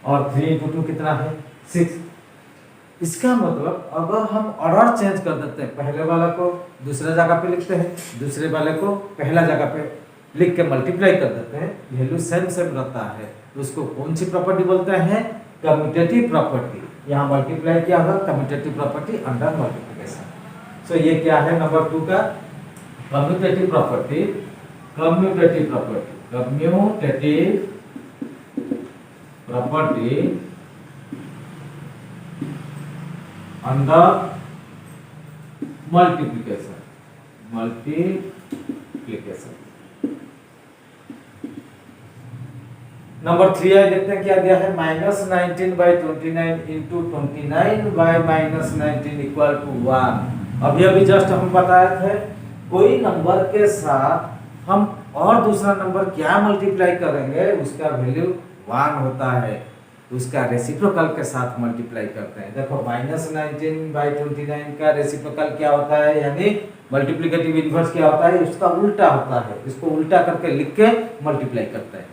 और 3 इंटू 2 कितना है 6। इसका मतलब अगर हम ऑर्डर चेंज कर देते हैं, पहले वाला को दूसरे जगह पे लिखते हैं, दूसरे वाले को पहला जगह पे लिख के मल्टीप्लाई कर देते हैं, वैल्यू सेम रहता है, तो उसको कौन सी प्रॉपर्टी बोलते हैं, कम्यूटेटिव प्रॉपर्टी। यहाँ मल्टीप्लाई किया होगा, कम्यूटेटिव प्रॉपर्टी अंडर मल्टीप्लिकेशन। सो ये क्या है नंबर 2 का, commutative property under multiplication. Number 3 है, देखते हैं क्या दिया है, -19/29 इंटू 29/-19 इक्वल टू 1। अभी जस्ट हम बताए थे कोई नंबर के साथ हम और दूसरा नंबर क्या मल्टीप्लाई करेंगे उसका वैल्यू 1 होता है, उसका रेसिप्रोकल के साथ मल्टीप्लाई करते हैं। देखो -19/29 का रेसिप्रोकल क्या होता है, यानी मल्टीप्लिकेटिव इनवर्स क्या होता है, उसका उल्टा होता है। इसको उल्टा करके लिख के मल्टीप्लाई करते हैं।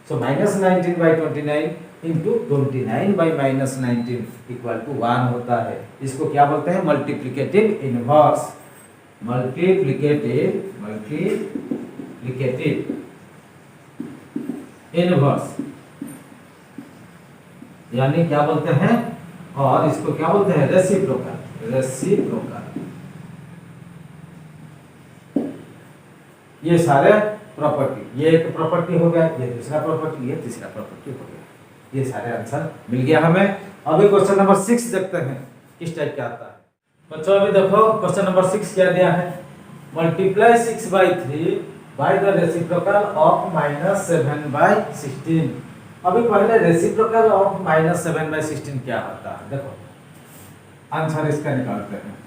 सो -19/29 इंटू 29/-19 इक्वल टू 1 होता है। इसको क्या बोलते हैं, मल्टीप्लिकेटिव इनवर्स। मल्टीप्लिकेटिव इनवर्स यानी क्या बोलते हैं, और इसको क्या बोलते हैं, रेसिप्रोकल। ये सारे प्रॉपर्टी, ये एक प्रॉपर्टी हो गया, ये दूसरा प्रॉपर्टी, ये तीसरा प्रॉपर्टी हो गया। ये सारे आंसर मिल गया हमें। अभी क्वेश्चन नंबर 6 देखते हैं किस टाइप का आता है। बच्चों अभी देखो क्वेश्चन नंबर 6 क्या दिया है, multiply 6/3 by the reciprocal of -7/16। अभी पहले रेसिप्रोकल ऑफ -7/16 क्या होता है, देखो आंसर इसका निकालते हैं।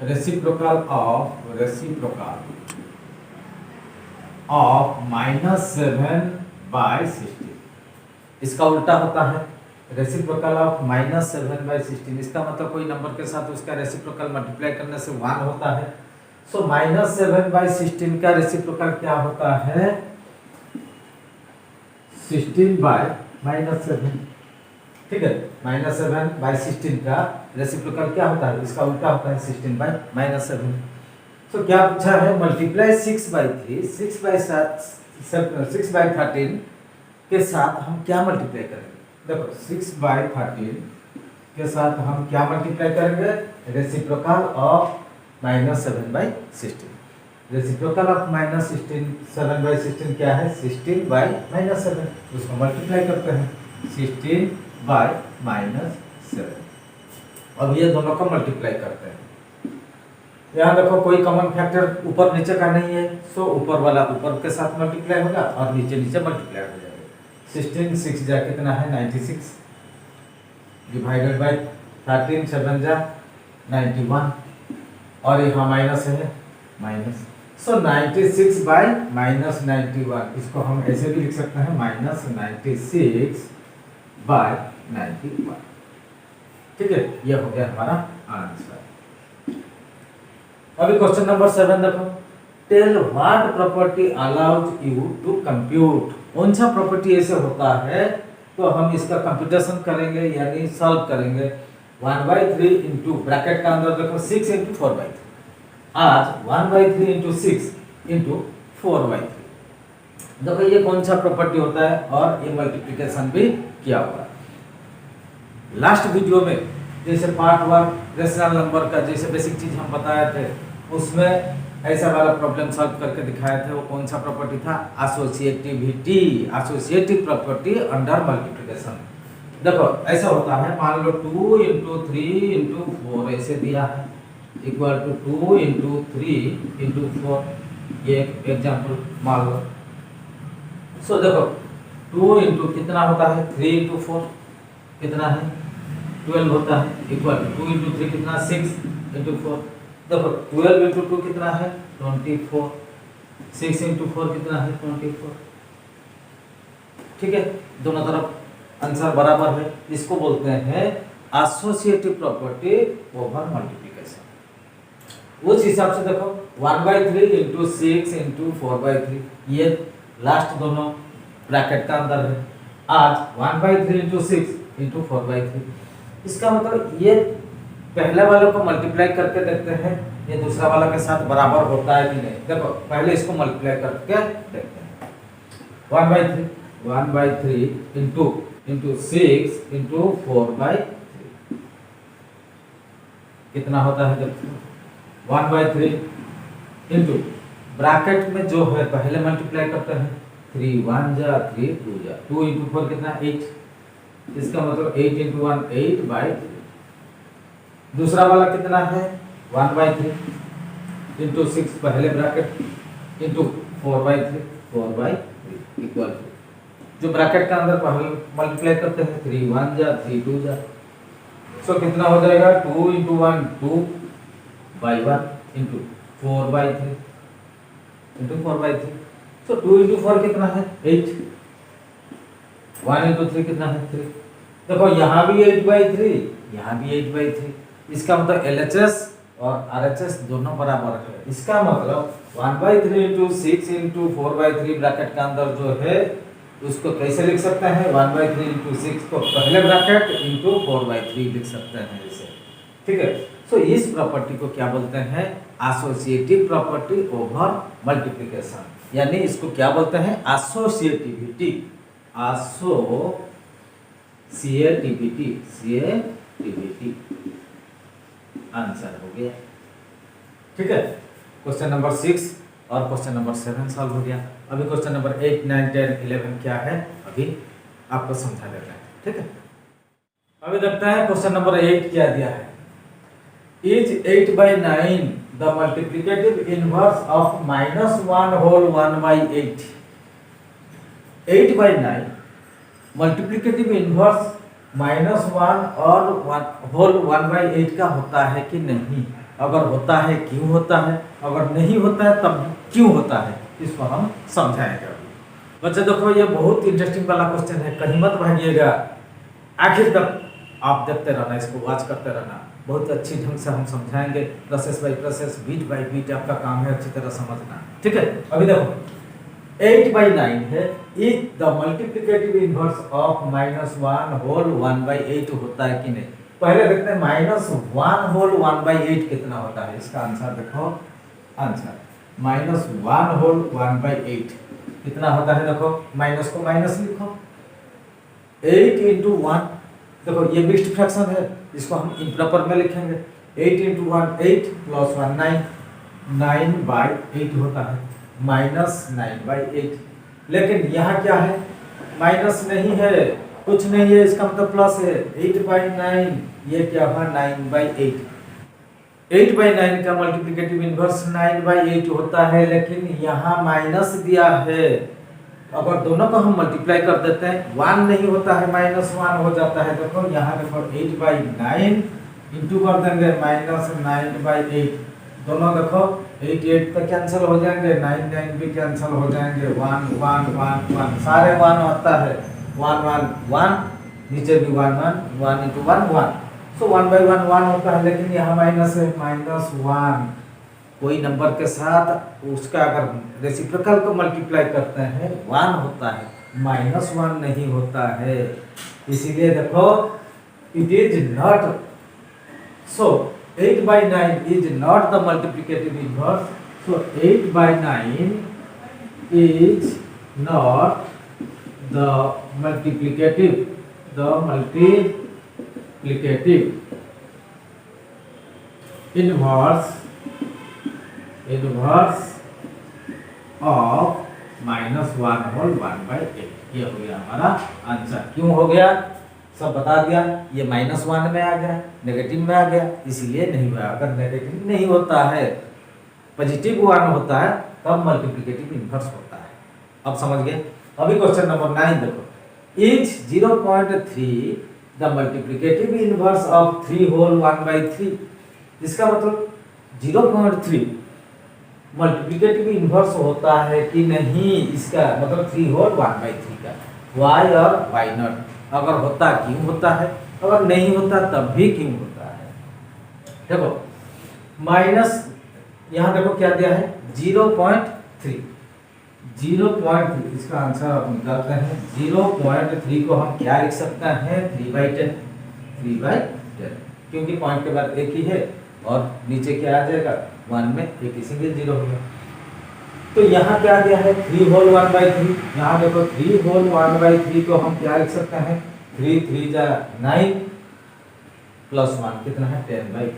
रेसिप्रोकल ऑफ -7/16 इसका उल्टा होता है, रेसिप्रोकल ऑफ -7/16। इसका मतलब कोई नंबर के साथ उसका रेसिप्रोकल मल्टीप्लाई करने से 1 होता है। सो -7/16 का रेसिप्रोकल क्या होता है, 16/-7। ठीक है, -7/16 का रेसिप्रोकल क्या होता है, इसका उल्टा होता है 16/-7। तो क्या पूछा है, मल्टीप्लाई 6/13 के साथ हम क्या मल्टीप्लाई करेंगे। देखो 6/13 के साथ हम क्या मल्टीप्लाई करेंगे, रेसिप्रोकल ऑफ -7/16। रेसिप्रोकल ऑफ -7/16 क्या है, 16/-7। उसको मल्टीप्लाई करते हैं 16/-7। अब ये दोनों को मल्टीप्लाई करते हैं। यहाँ देखो कोई कॉमन फैक्टर ऊपर नीचे का नहीं है, सो ऊपर वाला ऊपर के साथ मल्टीप्लाई होगा और नीचे मल्टीप्लाई हो जाएगा। 16 6 जा कितना है 96 डिवाइडेड बाय 13 7 जा 91 और यहाँ माइनस है माइनस। सो 96/-91 इसको हम ऐसे भी लिख सकते हैं -96/91। ठीक है, ये हो गया हमारा आंसर। अभी क्वेश्चन नंबर 7 देखो, tell what property allowed you to compute. कौन सा प्रॉपर्टी ऐसे होता है, तो हम इसका कंप्यूटेशन करेंगे यानी सॉल्व करेंगे। 1/3 इंटू ब्रैकेट का अंदर देखो 6 इंटू 4/3। आज 1/3 इंटू 6 इंटू 4/3। देखो ये कौन सा प्रॉपर्टी होता है और ये मल्टीप्लिकेशन भी किया हुआ है। लास्ट वीडियो में जैसे पार्ट 1 रेशनल नंबर का जैसे बेसिक चीज हम बताए थे, उसमें ऐसा वाला प्रॉब्लम सॉल्व करके दिखाए थे। वो कौन सा प्रॉपर्टी था, एसोसिएटिव प्रॉपर्टी अंडर मल्टीप्लिकेशन। देखो ऐसा होता है, मान लो 2 इंटू 3 इंटू 4 ऐसे दिया है इक्वल टू 2 इंटू 3 इंटू 4। ये एग्जाम्पल मान लो। सो देखो 2 इंटू कितना होता है 3 इंटू 4 कितना है 12 होता है इक्वल टू 2 इंटू 3 कितना 6 इंटू 4। देखो 12 इंटू 2 कितना है 24, 6 इंटू 4 कितना है 24। ठीक है, दोनों तरफ आंसर बराबर है। इसको बोलते हैं एसोसिएटिव प्रॉपर्टी ओवर मल्टीप्लिकेशन। उस हिसाब से देखो 1/3 इंटू 6 इंटू 4/3 ये लास्ट दोनों ब्रैकेट का अंदर है। आज 1/3 इंटू 6 इंटू 4/3। इसका मतलब ये पहले वाले को मल्टीप्लाई करके देखते हैं ये दूसरा वाला के साथ बराबर होता है कि नहीं। देखो पहले इसको मल्टीप्लाई करके देखते हैं। 1/3 इंटू 6 इंटू 4/3 कितना होता है, देखो 1/3 इंटू ब्रैकेट में जो है पहले मल्टीप्लाई करते हैं 3 1 जा 3 2 जा 2 इंटू 4 कितना 8। इसका मतलब 8 इंटू 1 8/3। दूसरा वाला कितना है 1/3 इंटू 6 पहले ब्रैकेट इंटू 4/3 इक्वल टू जो ब्रैकेट का अंदर मल्टीप्लाई करते हैं 3 1 जा 3 2 जा, सो कितना हो जाएगा 2 into 1 2 by 1 into 4 by 3 into 4 by 3, so 2 into 4 कितना है 8, 1 इंटू 3 कितना है 3। देखो यहाँ भी 8 बाई 3, यहाँ भी 8 बाई 3, इसका मतलब LHS और RHS दोनों बराबर है। इसका मतलब 1 by 3 into 6 into 4 by 3 bracket के अंदर जो है उसको कैसे लिख सकते हैं, 1 बाई 3 इंटू 6 को पहले ब्रैकेट इंटू 4 बाई 3 लिख सकते हैं इसे, ठीक है। सो इस प्रॉपर्टी को क्या बोलते हैं, एसोसिएटिव प्रॉपर्टी ओवर मल्टीप्लिकेशन, यानी इसको क्या बोलते हैं, एसोसिएटिविटी, सीएटीवीटी आंसर हो गया, ठीक है। क्वेश्चन नंबर 6 और क्वेश्चन नंबर 7 सॉल्व हो गया। अभी क्वेश्चन नंबर 8 9 10 11 क्या है अभी आपको समझा देते हैं, ठीक है। अभी देखते हैं क्वेश्चन नंबर 8 क्या दिया है। Is 8 by 9 the multiplicative inverse of -1 whole 1 by 8। 8 by 9 multiplicative inverse -1 और 1 होल 1 by 8 का होता है कि नहीं, अगर होता है क्यों होता है, अगर नहीं होता है तब क्यों होता है, इसको हम समझाएंगे। बच्चे देखो ये बहुत इंटरेस्टिंग वाला क्वेश्चन है, कहीं मत भागिएगा, आखिर तक आप देखते रहना, इसको वॉच करते रहना, बहुत अच्छी ढंग से हम समझाएंगे, process by process, bit by bit आपका काम है अच्छी तरह समझना, ठीक है। अभी देखो 8 by 9 है, is the multiplicative inverse of -1 whole 1 by 8 होता है कि नहीं। पहले देखते हैं -1 होल 1 by 8 कितना होता है, इसका आंसर देखो, आंसर -1 होल 1 by 8 कितना होता है, देखो माइनस को माइनस लिखो, 8 इंटू 1, देखो ये मिक्स्ड फ्रैक्शन है, इसको हम इम्प्रॉपर में लिखेंगे, 8 इंटू 1 8 प्लस 1 9, 9 बाई 8 होता है, -9 बाई 8। लेकिन यहाँ क्या है, माइनस नहीं है, कुछ नहीं है, इसका मतलब प्लस है, 8 बाई 9, ये क्या हुआ 9 बाई 8। 8 बाई 9 का मल्टीप्लिकेटिव इनवर्स 9 बाई 8 होता है, लेकिन यहाँ माइनस दिया है, अगर दोनों को हम मल्टीप्लाई कर देते हैं 1 नहीं होता है, -1 हो जाता है। देखो यहाँ देखो 8 बाई 9 इंटू कर देंगे -9 बाई 8, दोनों देखो 8 8 पे कैंसिल हो जाएंगे, 9 9 भी कैंसिल हो जाएंगे, 1 1 1 1 सारे 1 होता है, 1 1 1 नीचे भी 1 1 1 इंटू 1 1, सो 1 बाई 1 1 होता है, लेकिन यहाँ माइनस है, -1 कोई नंबर के साथ उसका अगर रेसिप्रोकल को मल्टीप्लाई करते हैं 1 होता है, -1 नहीं होता है, इसीलिए देखो it is not, so 8 by 9 is not the multiplicative inverse, so 8 by 9 is not the multiplicative inverse of -1 whole 1 by 8। ये हो गया हमारा आंसर। क्यों हो गया सब बता दिया, ये -1 में आ गया, नेगेटिव में आ गया, इसीलिए नहीं हुआ। अगर नेगेटिव नहीं होता है, पॉजिटिव 1 होता है, तब मल्टीप्लिकेटिव इनवर्स होता है। अब समझ गए। अभी क्वेश्चन नंबर 9 देखो, is 0.3 the multiplicative inverse of 3 whole 1 by 3। इसका मतलब 0.3 मल्टीप्लिकेटिव इनवर्स होता है कि नहीं, इसका मतलब 3 होल 1 by 3 का, वाई और वाई नॉट। अगर होता क्यों होता है, अगर नहीं होता तब भी क्यों होता है। देखो माइनस यहाँ देखो क्या दिया है 0.3, 0.3 इसका आंसर आप निकालते हैं। 0.3 को हम क्या लिख सकते हैं 3/10, 3/10, क्योंकि पॉइंट के बाद एक ही है और नीचे क्या आ जाएगा 1 में एक ही सिंगल 0 होगा। तो यहाँ क्या दिया है 3 होल 1 by 3, यहाँ देखो 3 होल 1 by 3 को हम क्या लिख सकते हैं 3 3 जा 9 प्लस 1 कितना है 10/3।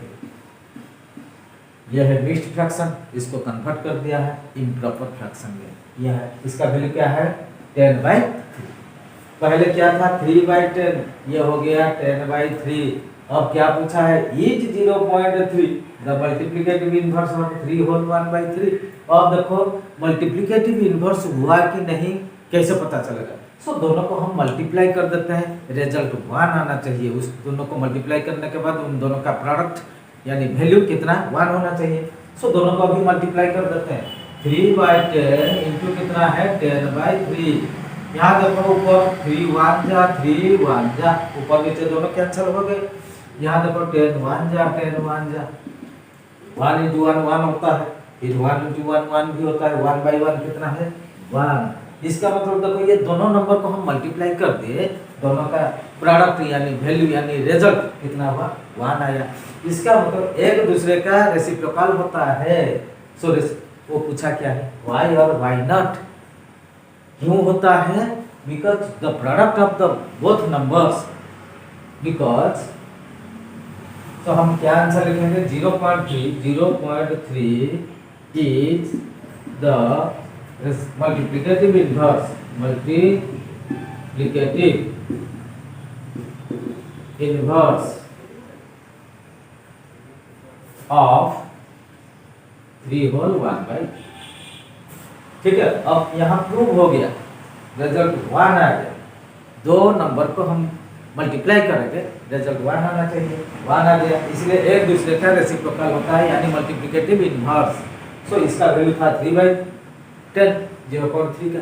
यह है मिक्स्ड फ्रैक्शन, इसको कन्वर्ट कर दिया है इम्प्रॉपर फ्रैक्शन में। यह है इसका वैल्यू क्या है 10/3। पहले क्या था 3/10, ये हो गया 10/3। अब क्या पूछा है is 0.3 the multiplicative inverse of 3 whole 1 by 3। अब देखो मल्टीप्लिकेटिव इनवर्स हुआ कि नहीं कैसे पता चलेगा, सो दोनों को हम मल्टीप्लाई कर देते हैं, रिजल्ट 1 आना चाहिए। उस दोनों को मल्टीप्लाई करने के बाद उन दोनों का प्रोडक्ट यानी वैल्यू कितना 1 होना चाहिए। सो दोनों को अभी मल्टीप्लाई कर देते हैं। 3/10 इंटू कितना है 10/3। यहाँ देखो ऊपर 3 1 जा 3 1 जा, ऊपर नीचे दोनों कैंसिल हो गए। यहाँ देखो 10 1 जा 10 1 जा, 1 इंटू 1 1 होता है, फिर 1 इंटू 1 1 भी होता है, 1/1 कितना है 1। इसका मतलब देखो ये दोनों नंबर को हम मल्टीप्लाई कर दिए, दोनों का प्रोडक्ट यानी वैल्यू यानी रिजल्ट कितना हुआ 1 आया। इसका मतलब एक दूसरे का रेसिप्रोकल होता है। सो वो पूछा क्या है वाई और वाई नॉट, क्यों होता है? Because the product of the both numbers, because तो हम क्या आंसर लिखेंगे 0.3 is the multiplicative inverse of 3 whole 1/, ठीक है। अब यहाँ प्रूव हो गया, रिजल्ट 1 आ गया। दो नंबर को हम मल्टीप्लाई करेंगे, रिजल्ट 1 आना चाहिए, 1 आ गया। इसलिए एक दूसरे का रेसिप्रोकल होता है यानी मल्टीप्लिकेटिव इनवर्स। सो इसका वैल्यू था 3/10, 0.3 का।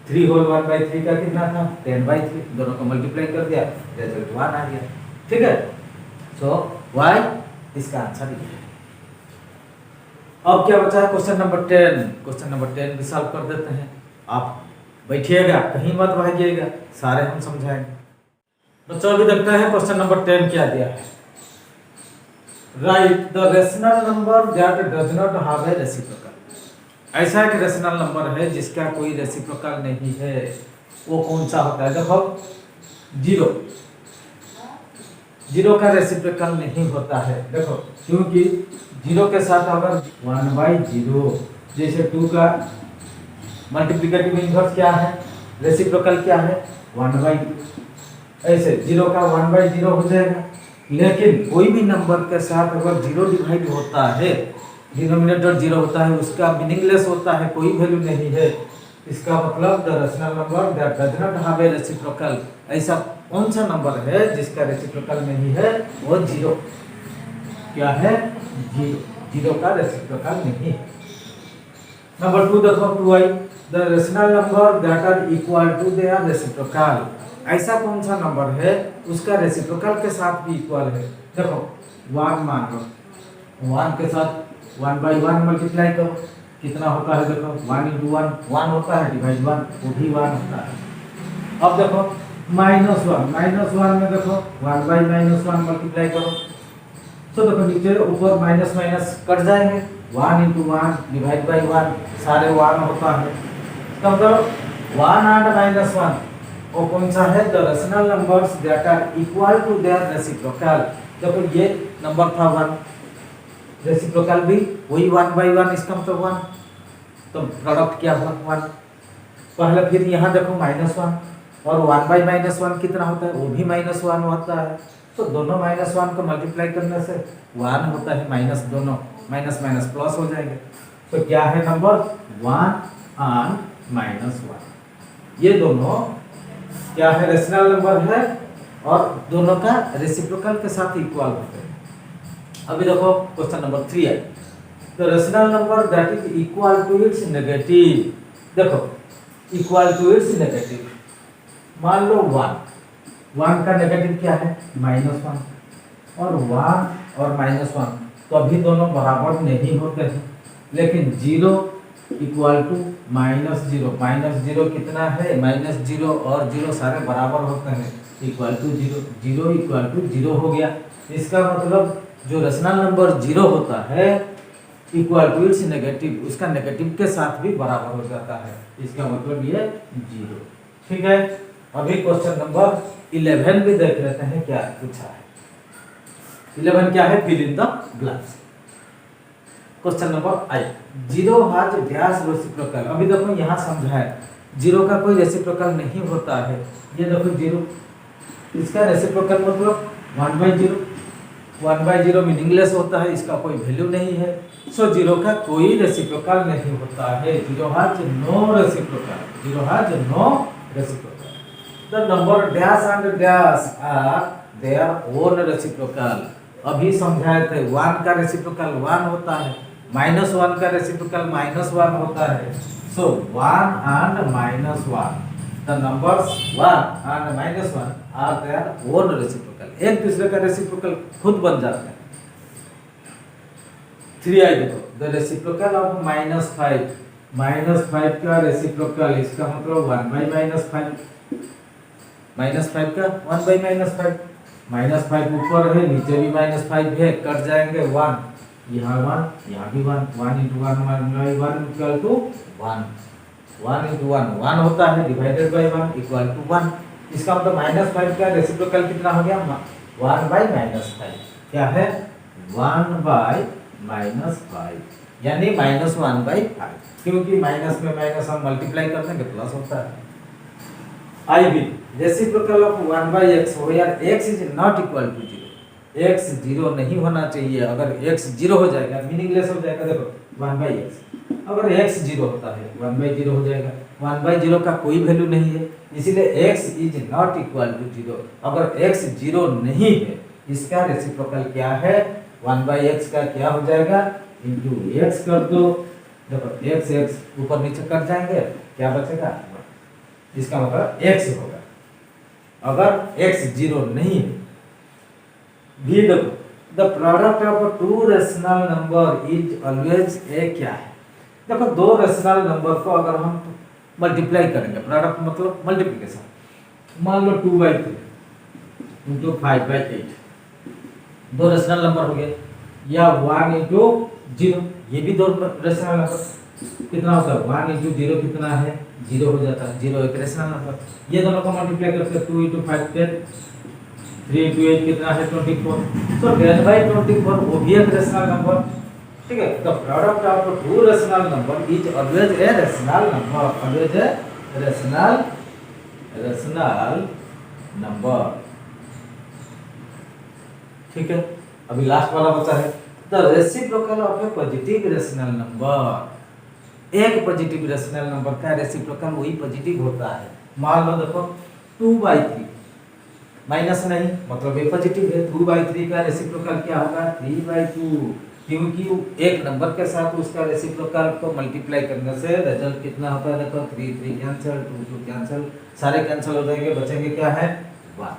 3 होल 1/3 का कितना था 10/3। दोनों को मल्टीप्लाई कर दिया, रिजल्ट 1 आ गया, ठीक है। सो वाई इसका आंसर ये है। अब क्या बचा है क्वेश्चन नंबर 10। क्वेश्चन नंबर 10 भी सॉल्व कर देते हैं। आप बैठिएगा, कहीं मत भागिएगा, सारे हम समझाएंगे। बच्चों अभी देखते हैं क्वेश्चन नंबर 10 क्या दिया है। Right the rational number that does not have a reciprocal. ऐसा एक रेशनल नंबर है जिसका कोई रेसिप्रोकल नहीं है, वो कौन सा होता है? देखो 0 का रेसिप्रोकल नहीं होता है। देखो क्योंकि 0 के साथ अगर 1/0, जैसे 2 का मल्टीप्लिकेटिव इनवर्स क्या है, रेसिप्रोकल क्या है 1/2, ऐसे 0 का 1/0 हो जाएगा। लेकिन कोई भी नंबर के साथ अगर 0 डिवाइड होता है, डिनोमिनेटर 0 होता है, उसका मीनिंगलेस होता है, कोई वैल्यू नहीं है। इसका मतलब the rational number that does not have a reciprocal. ऐसा कौन सा नंबर है जिसका रेसिप्रोकल नहीं है? वो 0। क्या है 0 का रेसिप्रोकल नहीं। नंबर 2 देखो 2i the rational number that are equal to their reciprocal. ऐसा कौन सा नंबर है उसका रेसिप्रोकल के साथ भी इक्वल है? देखो 1 मान लो, 1 के साथ 1/1 मल्टीप्लाई करो, कितना होता है? देखो 1 इंटू 1 होता है, डिवाइड 1 वो भी 1 होता है। अब देखो -1 में देखो 1/-1 मल्टीप्लाई करो, तो देखो नीचे ऊपर माइनस माइनस कट जाएंगे, 1 इंटू 1 डिवाइड बाई 1 सारे 1 होता है। तब करो 1 and -1 वो कौन सा है? The rational numbers that are equal to their reciprocal. देखो ये नंबर था 1, रेसिप्रोकल भी वही 1/1, इसका मतलब 1, तो प्रोडक्ट क्या हुआ 1। पहले फिर यहाँ देखो -1 और 1/-1 कितना होता है? वो भी -1 होता है। तो दोनों -1 को मल्टीप्लाई करने से 1 होता है, माइनस दोनों माइनस माइनस प्लस हो जाएंगे। तो क्या है नंबर 1 और -1, ये दोनों क्या है रेशनल नंबर है और दोनों का रेसिप्रोकल के साथ इक्वल होते हैं। अभी देखो क्वेश्चन नंबर 3 है the rational number that is equal to its negative. देखो इक्वल टू इट्स नेगेटिव, मान लो 1 का नेगेटिव क्या है -1 और 1 और -1, तो अभी दोनों बराबर नहीं होते हैं। लेकिन 0 इक्वल टू -0 कितना है? -0 और 0 सारे बराबर होते हैं, इक्वल टू 0 इक्वल टू 0 हो गया। इसका मतलब जो रेशनल नंबर 0 होता है इक्वल टू इट्स नेगेटिव, उसका नेगेटिव के साथ भी बराबर हो जाता है, इसका मतलब ये 0। ठीक है, अभी क्वेश्चन नंबर 11 भी देख लेते हैं क्या पूछा है। 11 क्या है? Fill in the blanks. Question number 8 0 has dash reciprocal. अभी देखो यहाँ समझा है 0 का कोई रेसिप्रोकल नहीं होता है। ये देखो 0, इसका रेसिप्रोकल मतलब 1/0, 1/0 मीनिंगलेस होता है, इसका कोई वैल्यू नहीं है। सो 0 का कोई रेसिप्रोकल नहीं होता है। 0 has no reciprocal, 0 has no reciprocal. The number dash and dash are their own reciprocal. अभी समझाए थे 1 का रेसिप्रोकल 1 होता है, -1 का रेसिप्रोकल -1 होता है। So 1 and -1, the numbers 1 and -1 are their own reciprocal. एक दूसरे का रेसिप्रोकल खुद बन जाते हैं। 3i देखो, द रेसिप्रोकल ऑफ -5, -5 का रेसिप्रोकल, इसका मतलब 1/-5, -5 का 1/-5, -5 ऊपर है, नीचे भी -5 है, कट जाएंगे 1, यहाँ 1, यहाँ भी 1, 1 × 1 1 इक्वल टू 1, 1 × 1 1 होता है, डिवाइडेड बाई 1 इक्वल टू 1। इसका मतलब -5 का रेसिप्रोकल कितना हो गया? 1/-5, क्या है? 1/-5, यानी -1/5, क्योंकि माइनस में माइनस हम मल्टीप्लाई करते हैं तो प्लस होता है। आई बी रेसिप्रोकल ऑफ 1/x हो, यार x is not equal to 0, x 0 नहीं होना चाहिए। अगर x 0 हो जाएगा मीनिंगलेस हो जाएगा। देखो 1/x, अगर x 0 होता है 1/0 हो जाएगा। 1/0 का कोई वैल्यू नहीं है, इसीलिए x is not equal to 0। अगर x 0 नहीं है, इसका रेसिप्रोकल क्या है? 1/x का क्या हो जाएगा? इंटू x कर दो। देखो x ऊपर नीचे कट जाएंगे, क्या बचेगा? इसका मतलब x होगा। अगर x 0 नहीं है, भी देखो the product of two rational number is always a, क्या है? देखो दो रेशनल नंबर को अगर हम मल्टीप्लाई करेंगे, प्रोडक्ट मतलब मल्टीप्लिकेशन, मान लो 2/3 इंटू 5/8, दो रेशनल नंबर हो गए, या 1 इंटू 0, ये भी दो रेशनल नंबर। कितना होता है? 1 इंटू 0 कितना है? 0 हो जाता है, 0 एक रेशनल नंबर। ये दोनों को मल्टीप्लाई करते हैं, 2 इंटू 5 10, 3 इंटू 8 कितना है? 24। तो 10/24 वो भी एक रेशनल नंबर, ठीक है। The product of two rational number is always a rational number, always a rational number, ठीक है। अभी लास्ट वाला बचा है the reciprocal of a positive rational number. एक पॉजिटिव रेशनल नंबर का रेसिप्रोकल वही पॉजिटिव होता है। मान लो देखो 2/3, माइनस नहीं मतलब ये पॉजिटिव है। 2/3 का रेसिप्रोकल क्या होगा? 3/2, क्योंकि एक नंबर के साथ उसका रेसिप्रोकल को मल्टीप्लाई करने से रिजल्ट कितना होता है? देखो 3 कैंसिल, 2 कैंसिल, सारे कैंसिल हो जाएंगे, बचेंगे क्या है? 1,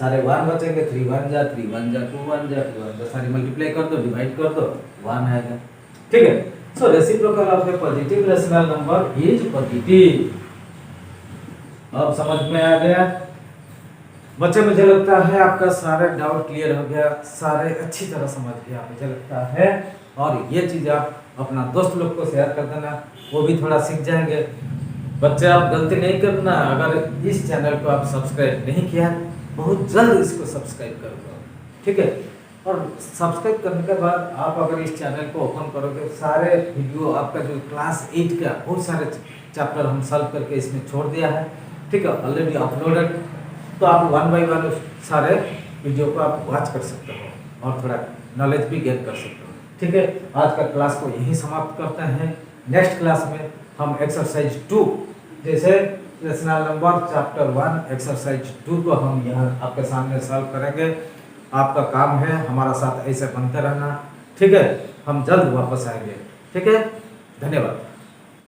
सारे 1 बचेंगे, 3 1 जा, 2 1 जा, सारी मल्टीप्लाई कर दो, डिवाइड कर दो, 1 आएगा, ठीक है। So reciprocal of a positive rational number is positive. अब समझ में आ गया बच्चे? मुझे लगता है आपका सारे डाउट क्लियर हो गया, सारे अच्छी तरह समझ गया मुझे लगता है। और ये चीज़ आप अपना दोस्त लोग को शेयर कर देना, वो भी थोड़ा सीख जाएंगे। बच्चे आप गलती नहीं करना, अगर इस चैनल को आप सब्सक्राइब नहीं किया बहुत जल्द इसको सब्सक्राइब कर दो, ठीक है। और सब्सक्राइब करने के बाद आप अगर इस चैनल को ओपन करोगे, सारे वीडियो आपका जो क्लास 8 का बहुत सारे चैप्टर हम सॉल्व करके इसमें छोड़ दिया है, ठीक है, ऑलरेडी अपलोडेड। तो आप 1 by 1 सारे वीडियो को आप वॉच कर सकते हो और थोड़ा नॉलेज भी गेन कर सकते हो, ठीक है। आज का क्लास को यहीं समाप्त करते हैं। नेक्स्ट क्लास में हम एक्सरसाइज 2 जैसे रेशनल नंबर चैप्टर 1 एक्सरसाइज 2 को हम यहाँ आपके सामने सॉल्व करेंगे। आपका काम है हमारा साथ ऐसे बनते रहना, ठीक है। हम जल्द वापस आएंगे, ठीक है। धन्यवाद।